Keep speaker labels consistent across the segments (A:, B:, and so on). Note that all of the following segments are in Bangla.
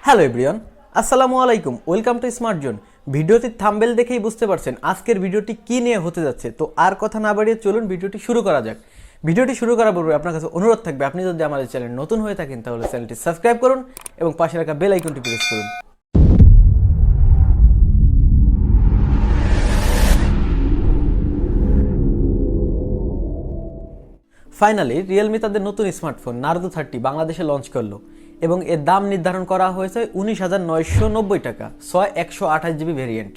A: হ্যালো এভরিওয়ান, আসসালামু আলাইকুম। Welcome to smart zone. ভিডিওটির থাম্বনেল দেখেই বুঝতে পারছেন আজকের ভিডিওটি কী নিয়ে হতে যাচ্ছে। তো আর কথা না বাড়িয়ে চলুন ভিডিওটি শুরু করা যাক। ভিডিওটি শুরু করার পূর্বে আপনার কাছে অনুরোধ থাকবে, আপনি যদি আমাদের চ্যানেল নতুন হয়ে থাকেন তাহলে চ্যানেলটি সাবস্ক্রাইব করুন এবং পাশে রাখা বেল আইকনটি প্রেস করুন। ফাইনালি রিয়েলমি তাদের নতুন স্মার্টফোন নার্জো 30 বাংলাদেশে লঞ্চ করলো এবং এর দাম নির্ধারণ করা হয়েছে 19,990 টাকা, 128GB ভেরিয়েন্ট।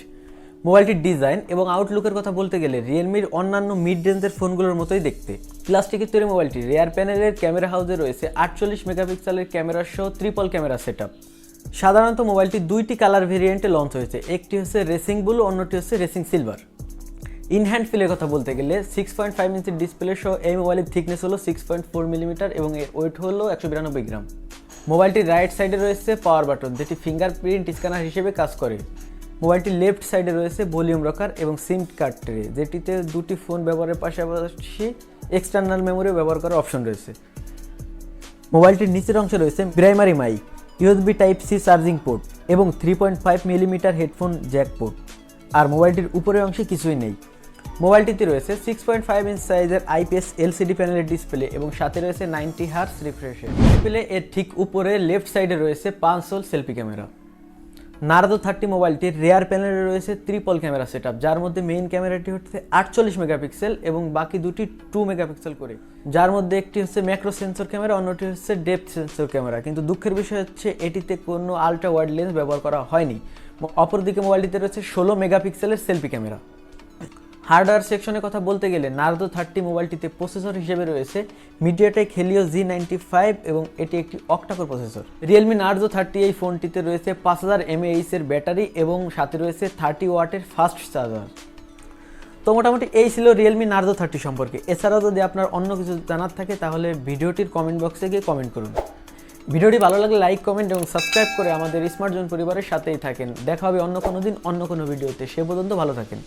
A: মোবাইলটির ডিজাইন এবং আউটলুকের কথা বলতে গেলে রিয়েলমির অন্যান্য মিড রেঞ্জের ফোনগুলোর মতোই দেখতে। প্লাস্টিকের তৈরি মোবাইলটি রেয়ার প্যানেলের ক্যামেরা হাউসে রয়েছে 48 মেগাপিক্সেলের ক্যামেরা সহ ট্রিপল ক্যামেরা সেটআপ। সাধারণত মোবাইলটি দুইটি কালার ভেরিয়েন্টে লঞ্চ হয়েছে, একটি হচ্ছে রেসিং ব্লু, অন্যটি হচ্ছে রেসিং সিলভার। ইন হ্যান্ড ফিলের কথা বলতে গেলে 6.5 ইঞ্চির ডিসপ্লে সহ এই মোবাইলের থিকনেস হলো 6.4 মিলিমিটার এবং এর ওয়েট হলো 192 গ্রাম। মোবাইলটির রাইট সাইডে রয়েছে পাওয়ার বাটন, যেটি ফিঙ্গারপ্রিন্ট স্ক্যানার হিসেবে কাজ করে। মোবাইলটির লেফট সাইডে রয়েছে ভলিউম রকার এবং সিম কার্ড ট্রে, যেটিতে দুটি ফোন ব্যবহারের পাশাপাশি এক্সটার্নাল মেমোরি ব্যবহার করার অপশন রয়েছে। মোবাইলটির নিচের অংশে রয়েছে primary mic, USB type C charging port এবং 3.5 মিলিমিটার হেডফোন জ্যাক পোর্ট। আর মোবাইলটির উপরের অংশে কিছুই নেই। মোবাইলটিতে রয়েছে 6.5 ইঞ্চ সাইজের আইপিএস এলসিডি প্যানেলের ডিসপ্লে এবং সাথে রয়েছে 90 হার্টজ রিফ্রেশের ডিসপ্লে। এর ঠিক উপরে লেফট সাইডে রয়েছে 5 সোল সেলফি ক্যামেরা। নার্জো 30 মোবাইলটির রেয়ার প্যানেলে রয়েছে ট্রিপল ক্যামেরা সেটআপ, যার মধ্যে মেইন ক্যামেরাটি হচ্ছে 48 মেগাপিক্সেল এবং বাকি দুটি 2 মেগাপিক্সেল করে, যার মধ্যে একটি হচ্ছে ম্যাক্রো সেন্সর ক্যামেরা, অন্যটি হচ্ছে ডেপথ সেন্সর ক্যামেরা। কিন্তু দুঃখের বিষয় হচ্ছে এটিতে কোনো আলট্রা ওয়াইড লেন্স ব্যবহার করা হয়নি। অপরদিকে মোবাইলটিতে রয়েছে 16 মেগাপিক্সেলের সেলফি ক্যামেরা। হার্ডওয়্যার সেকশনের কথা বলতে গেলে নার্জো 30 মোবাইলটিতে প্রসেসর হিসেবে রয়েছে মিডিয়াটেক হেলিও G95 এবং এটি একটি অক্টাকোর প্রসেসর। রিয়েলমি নার্জো 30 এই ফোনটিতে রয়েছে 5000 mAh এর ব্যাটারি এবং সাথে রয়েছে 30 ওয়াটের ফাস্ট চার্জার। তো মোটামুটি এই ছিল রিয়েলমি নার্জো 30 সম্পর্কে। এছাড়াও যদি আপনার অন্য কিছু জানার থাকে তাহলে ভিডিওটির কমেন্ট বক্সে গিয়ে কমেন্ট করুন। ভিডিওটি ভালো লাগলে লাইক, কমেন্ট এবং সাবস্ক্রাইব করে আমাদের স্মার্ট জোন পরিবারের সাথেই থাকেন। দেখা হবে অন্য কোনো দিন অন্য কোনো ভিডিওতে। সে পর্যন্ত ভালো থাকেন।